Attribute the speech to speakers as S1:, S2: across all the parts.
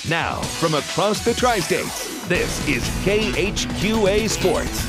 S1: Now, from across the tri-states, this is KHQA Sports.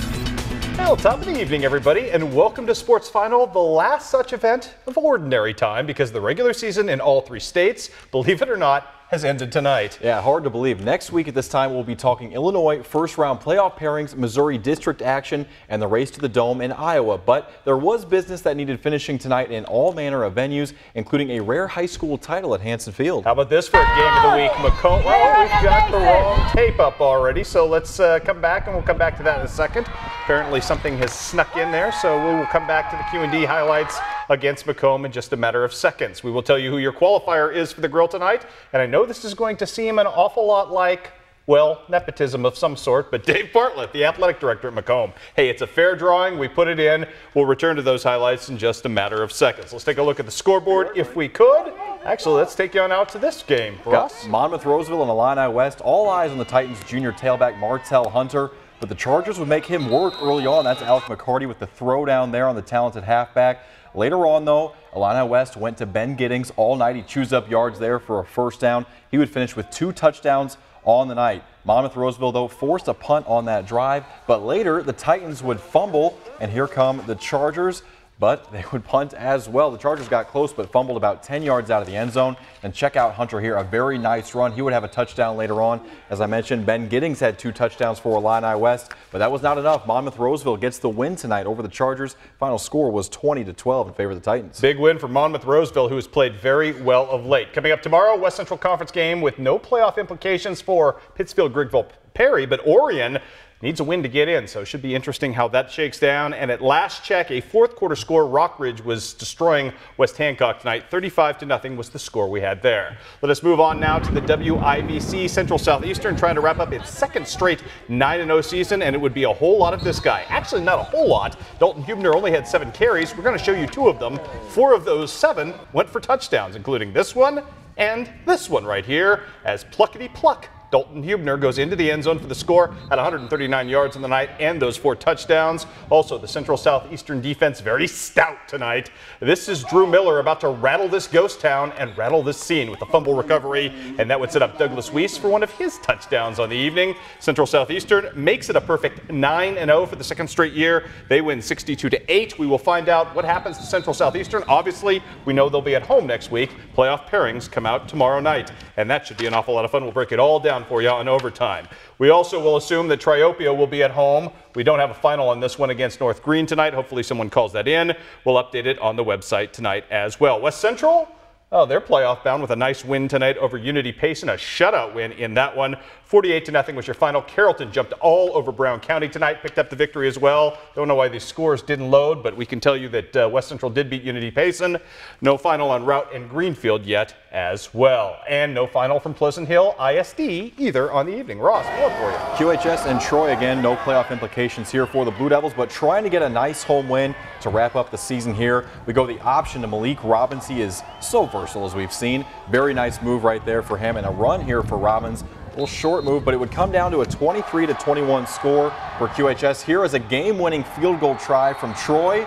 S2: Well, top of the evening, everybody, and welcome to Sports Final, the last such event of ordinary time because the regular season in all three states, believe it or not, has ended tonight.
S3: Yeah, hard to believe. Next week at this time, we'll be talking Illinois first-round playoff pairings, Missouri district action, and the race to the Dome in Iowa. But there was business that needed finishing tonight in all manner of venues, including a rare high school title at Hanson Field.
S2: How about this for a game of the week, Macomb? Well, we've got the wrong tape up already, so let's come back, and we'll come back to that in a second. Apparently something has snuck in there, so we will come back to the Q&D highlights against Macomb in just a matter of seconds. We will tell you who your qualifier is for the grill tonight, and I know this is going to seem an awful lot like, well, nepotism of some sort, but Dave Bartlett, the athletic director at Macomb. Hey, it's a fair drawing. We put it in. We'll return to those highlights in just a matter of seconds. Let's take a look at the scoreboard if we could. Actually, let's take you on out to this game. Ross?
S3: Monmouth Roseville and Illini West, all eyes on the Titans junior tailback Martell Hunter. But the Chargers would make him work early on. That's Alec McCarty with the throw down there on the talented halfback. Later on, though, Illini West went to Ben Giddings all night. He chews up yards there for a first down. He would finish with 2 touchdowns on the night. Monmouth Roseville, though, forced a punt on that drive. But later, the Titans would fumble, and here come the Chargers. But they would punt as well. The Chargers got close but fumbled about 10 yards out of the end zone. And check out Hunter here, a very nice run. He would have a touchdown later on. As I mentioned, Ben Giddings had 2 touchdowns for Illini West, but that was not enough. Monmouth Roseville gets the win tonight over the Chargers. Final score was 20-12 in favor of the Titans.
S2: Big win for Monmouth Roseville, who has played very well of late. Coming up tomorrow, West Central Conference game with no playoff implications for Pittsfield, Grigville, Perry, but Orion needs a win to get in, so it should be interesting how that shakes down. And at last check, a fourth quarter score, Rockridge was destroying West Hancock tonight. 35-0 was the score we had there. Let us move on now to the WIVC Central Southeastern, trying to wrap up its second straight 9-0 season, and it would be a whole lot of this guy. Actually, not a whole lot. Dalton Hubner only had 7 carries. We're going to show you 2 of them. 4 of those 7 went for touchdowns, including this one and this one right here, as pluckety pluck. Dalton Hubner goes into the end zone for the score at 139 yards on the night and those 4 touchdowns. Also, the Central Southeastern defense very stout tonight. This is Drew Miller about to rattle this ghost town and rattle this scene with a fumble recovery, and that would set up Douglas Weiss for one of his touchdowns on the evening. Central Southeastern makes it a perfect 9-0 for the second straight year. They win 62-8. We will find out what happens to Central Southeastern. Obviously, we know they'll be at home next week. Playoff pairings come out tomorrow night, and that should be an awful lot of fun. We'll break it all down for you on overtime. We also will assume that Triopia will be at home. We don't have a final on this one against North Green tonight. Hopefully someone calls that in. We'll update it on the website tonight as well. West Central, oh, they're playoff bound with a nice win tonight over Unity Payson, a shutout win in that one. 48-0 was your final. Carrollton jumped all over Brown County tonight, picked up the victory as well. Don't know why these scores didn't load, but we can tell you that West Central did beat Unity Payson. No final on Route and Greenfield yet as well. And no final from Pleasant Hill ISD either on the evening. Ross, what for you?
S3: QHS and Troy again, no playoff implications here for the Blue Devils, but trying to get a nice home win to wrap up the season here. We go the option to Malik Robbins. He is so versatile as we've seen. Very nice move right there for him, and a run here for Robbins. A little short move, but it would come down to a 23-21 score for QHS. Here is a game-winning field goal try from Troy,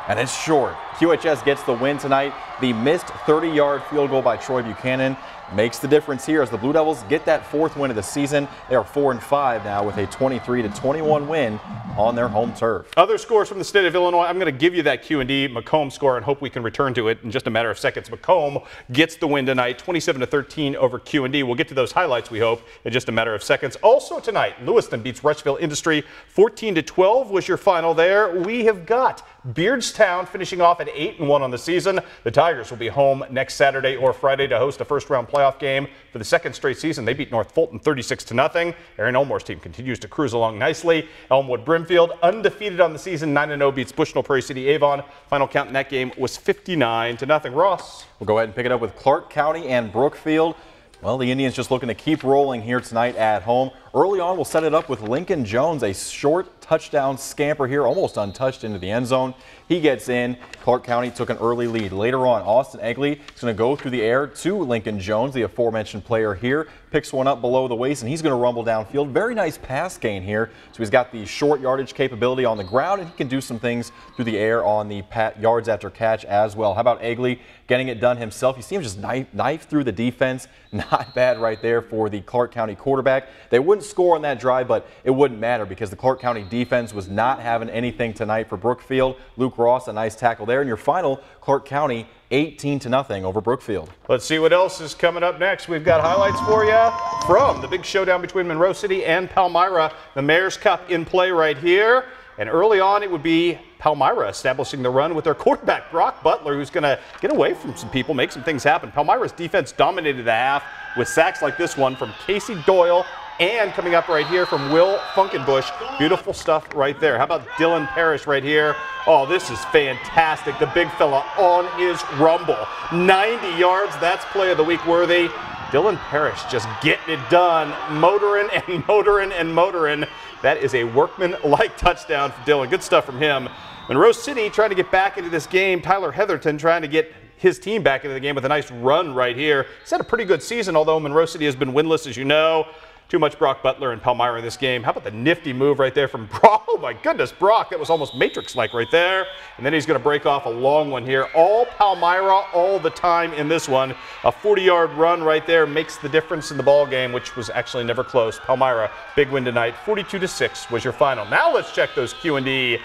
S3: and it's short. QHS gets the win tonight. The missed 30-yard field goal by Troy Buchanan makes the difference here as the Blue Devils get that 4th win of the season. They are 4-5 now with a 23-21 win on their home turf.
S2: Other scores from the state of Illinois. I'm going to give you that Q&D Macomb score and hope we can return to it in just a matter of seconds. Macomb gets the win tonight, 27-13 over Q&D. We'll get to those highlights, we hope, in just a matter of seconds. Also tonight, Lewiston beats Rushville Industry. 14-12 was your final there. We have got Beardstown finishing off at 8-1 on the season. The Tigers will be home next Saturday or Friday to host a first-round playoff game for the second straight season. They beat North Fulton 36-0. Aaron Elmore's team continues to cruise along nicely. Elmwood Brimfield undefeated on the season, 9-0 beats Bushnell Prairie City Avon. Final count in that game was 59-0. Ross.
S3: We'll go ahead and pick it up with Clark County and Brookfield. Well, the Indians just looking to keep rolling here tonight at home. Early on, we'll set it up with Lincoln Jones, a short touchdown scamper here, almost untouched into the end zone. He gets in. Clark County took an early lead. Later on, Austin Egley is going to go through the air to Lincoln Jones, the aforementioned player here. Picks one up below the waist, and he's going to rumble downfield. Very nice pass gain here. So he's got the short yardage capability on the ground, and he can do some things through the air on the yards after catch as well. How about Egley getting it done himself? You see him just knife through the defense. Not bad right there for the Clark County quarterback. They wouldn't score on that drive, but it wouldn't matter because the Clark County defense was not having anything tonight for Brookfield. Luke Ross, a nice tackle there. And your final, Clark County 18-0 over Brookfield.
S2: Let's see what else is coming up next. We've got highlights for you from the big showdown between Monroe City and Palmyra. The Mayor's Cup in play right here. And early on, it would be Palmyra establishing the run with their quarterback, Brock Butler, who's going to get away from some people, make some things happen. Palmyra's defense dominated the half with sacks like this one from Casey Doyle and coming up right here from Will Funkenbush. Beautiful stuff right there. How about Dylan Parrish right here? Oh, this is fantastic. The big fella on his rumble. 90 yards. That's play of the week worthy. Dylan Parrish just getting it done. Motoring and motoring and motoring. That is a workman-like touchdown for Dylan. Good stuff from him. Monroe City trying to get back into this game. Tyler Heatherton trying to get his team back into the game with a nice run right here. He's had a pretty good season, although Monroe City has been winless, as you know. Too much Brock Butler and Palmyra in this game. How about the nifty move right there from Brock? Oh my goodness, Brock, that was almost Matrix-like right there. And then he's going to break off a long one here. All Palmyra all the time in this one. A 40-yard run right there makes the difference in the ball game, which was actually never close. Palmyra, big win tonight. 42-6 was your final. Now let's check those Q&D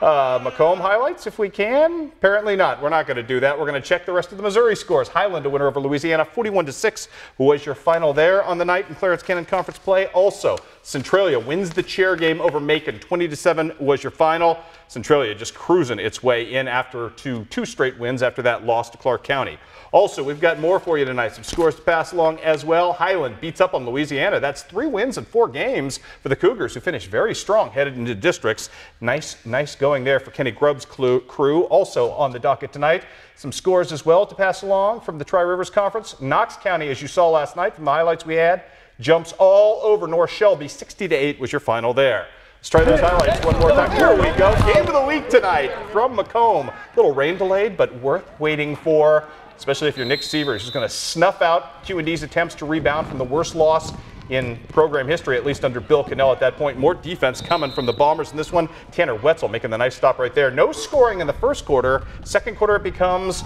S2: Macomb highlights if we can. Apparently not. We're not going to do that. We're going to check the rest of the Missouri scores. Highland, a winner over Louisiana, 41-6, who was your final there on the night in Clarence Cannon Conference play. Also, Centralia wins the chair game over Macon, 20-7 was your final. Centralia just cruising its way in after two straight wins after that loss to Clark County. Also, we've got more for you tonight. Some scores to pass along as well. Highland beats up on Louisiana. That's 3 wins in 4 games for the Cougars, who finished very strong headed into districts. Nice going there for Kenny Grubb's crew. Also on the docket tonight, some scores as well to pass along from the Tri-Rivers Conference. Knox County, as you saw last night from the highlights we had, jumps all over North Shelby. 60-8 was your final there. Let's try those highlights one more time. Here we go. Game of the week tonight from Macomb. A little rain delayed, but worth waiting for, especially if you're Nick Sievers, who's going to snuff out Q&D's attempts to rebound from the worst loss in program history, at least under Bill Cannell at that point. More defense coming from the Bombers in this one. Tanner Wetzel making the nice stop right there. No scoring in the first quarter. Second quarter it becomes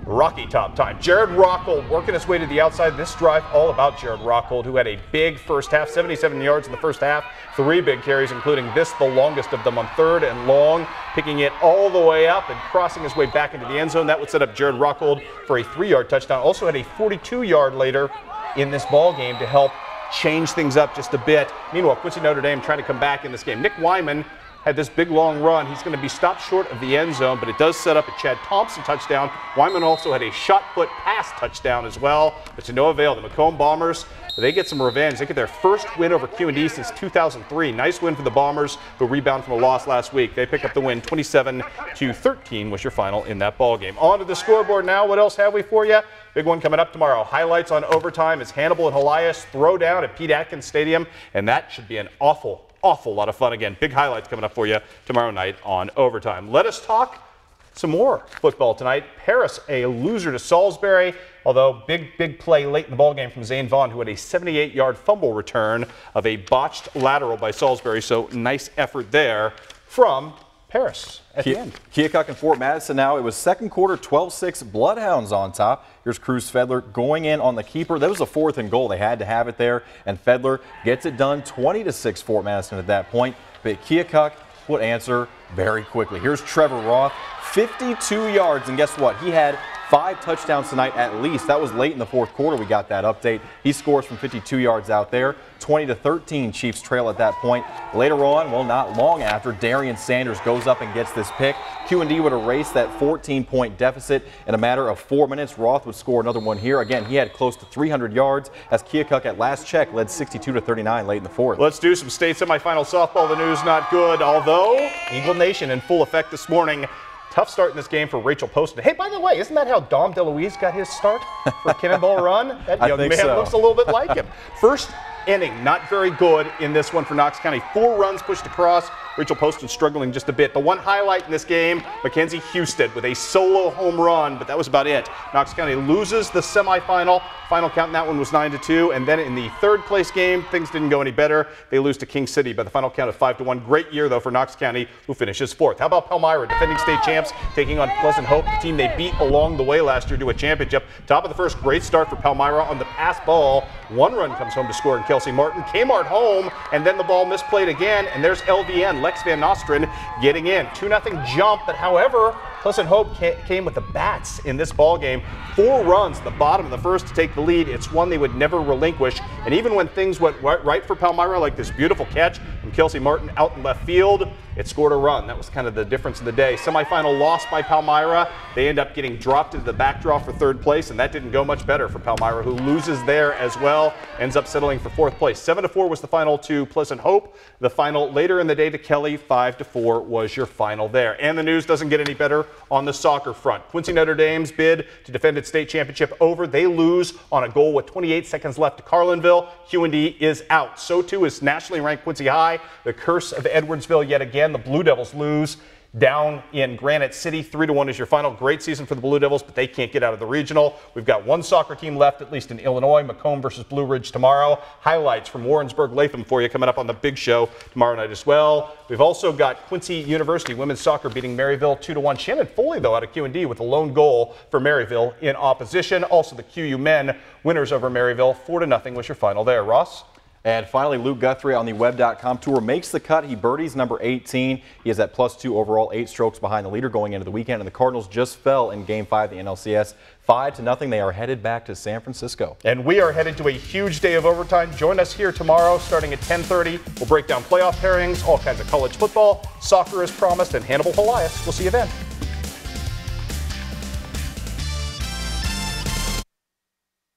S2: Rocky Top time. Jared Rockhold working his way to the outside. This drive all about Jared Rockhold, who had a big first half, 77 yards in the first half, 3 big carries, including this, the longest of them on 3rd and long, picking it all the way up and crossing his way back into the end zone. That would set up Jared Rockhold for a 3-yard touchdown. Also had a 42-yard later in this ball game to help change things up just a bit. Meanwhile, Quincy Notre Dame trying to come back in this game. Nick Wyman had this big long run. He's going to be stopped short of the end zone, but it does set up a Chad Thompson touchdown. Wyman also had a shot put pass touchdown as well, but to no avail. The Macomb Bombers, they get some revenge. They get their first win over Q&D since 2003. Nice win for the Bombers, who rebound from a loss last week. They pick up the win. 27-13 was your final in that ball game. On to the scoreboard now. What else have we for you? Big one coming up tomorrow. Highlights on overtime is Hannibal and Helias throw down at Pete Atkins Stadium, and that should be an awful lot of fun. Again, big highlights coming up for you tomorrow night on overtime. Let us talk some more football tonight. Paris, a loser to Salisbury, although big play late in the ball game from Zane Vaughn, who had a 78-yard fumble return of a botched lateral by Salisbury. So nice effort there from Paris at the end.
S3: Keokuk and Fort Madison now. It was second quarter, 12-6, Bloodhounds on top. Here's Cruz Fedler going in on the keeper. That was a 4th and goal. They had to have it there, and Fedler gets it done. 20-6 Fort Madison at that point. But Keokuk would answer very quickly. Here's Trevor Roth, 52 yards, and guess what? He had 5 touchdowns tonight at least. That was late in the 4th quarter. We got that update. He scores from 52 yards out there. 20-13 Chiefs trail at that point. Later on, well, not long after, Darian Sanders goes up and gets this pick. Q&D would erase that 14-point deficit in a matter of 4 minutes. Roth would score another one here. Again, he had close to 300 yards as Keokuk at last check led 62-39 late in the 4th.
S2: Let's do some state semifinal softball. The news not good, although Eagle Nation in full effect this morning. Tough start in this game for Rachel Poston. Hey, by the way, isn't that how Dom DeLuise got his start for Cannonball Run? That young man looks a little bit like him. First inning. Not very good in this one for Knox County. 4 runs pushed across. Rachel Poston struggling just a bit. The one highlight in this game, Mackenzie Husted with a solo home run, but that was about it. Knox County loses the semifinal. Final count in that one was 9-2. And then in the third place game, things didn't go any better. They lose to King City by the final count of 5-1. Great year, though, for Knox County, who finishes 4th. How about Palmyra, defending state champs, taking on Pleasant Hope, the team they beat along the way last year to a championship. Top of the first, great start for Palmyra on the pass ball. 1 run comes home to score in Kelsey Martin. Kmart home, and then the ball misplayed again, and there's LVN, Lex Van Nostren, getting in. 2-0 jump, but however, Pleasant Hope came with the bats in this ball game. 4 runs at the bottom of the first to take the lead. It's one they would never relinquish. And even when things went right for Palmyra, like this beautiful catch from Kelsey Martin out in left field, it scored a run. That was kind of the difference of the day. Semifinal loss by Palmyra. They end up getting dropped into the back draw for 3rd place, and that didn't go much better for Palmyra, who loses there as well. Ends up settling for 4th place. 7-4 was the final to Pleasant Hope. The final later in the day to Kelly, 5-4 was your final there. And the news doesn't get any better on the soccer front. Quincy Notre Dame's bid to defend its state championship over. They lose on a goal with 28 seconds left to Carlinville. UND is out. So too is nationally ranked Quincy High. The curse of Edwardsville yet again. The Blue Devils lose down in Granite City. 3-1 is your final. Great season for the Blue Devils, but they can't get out of the regional. We've got 1 soccer team left, at least in Illinois. Macomb versus Blue Ridge tomorrow. Highlights from Warrensburg-Latham for you coming up on the big show tomorrow night as well. We've also got Quincy University women's soccer beating Maryville 2-1. Shannon Foley, though, out of QD with a lone goal for Maryville in opposition. Also the QU men winners over Maryville. 4-0 was your final there. Ross?
S3: And finally, Luke Guthrie on the web.com tour makes the cut. He birdies number 18. He has that +2 overall, 8 strokes behind the leader going into the weekend. And the Cardinals just fell in Game 5 of the NLCS. 5-0. They are headed back to San Francisco.
S2: And we are headed to a huge day of overtime. Join us here tomorrow starting at 10:30. We'll break down playoff pairings, all kinds of college football, soccer as promised, and Hannibal Helias. We'll see you then.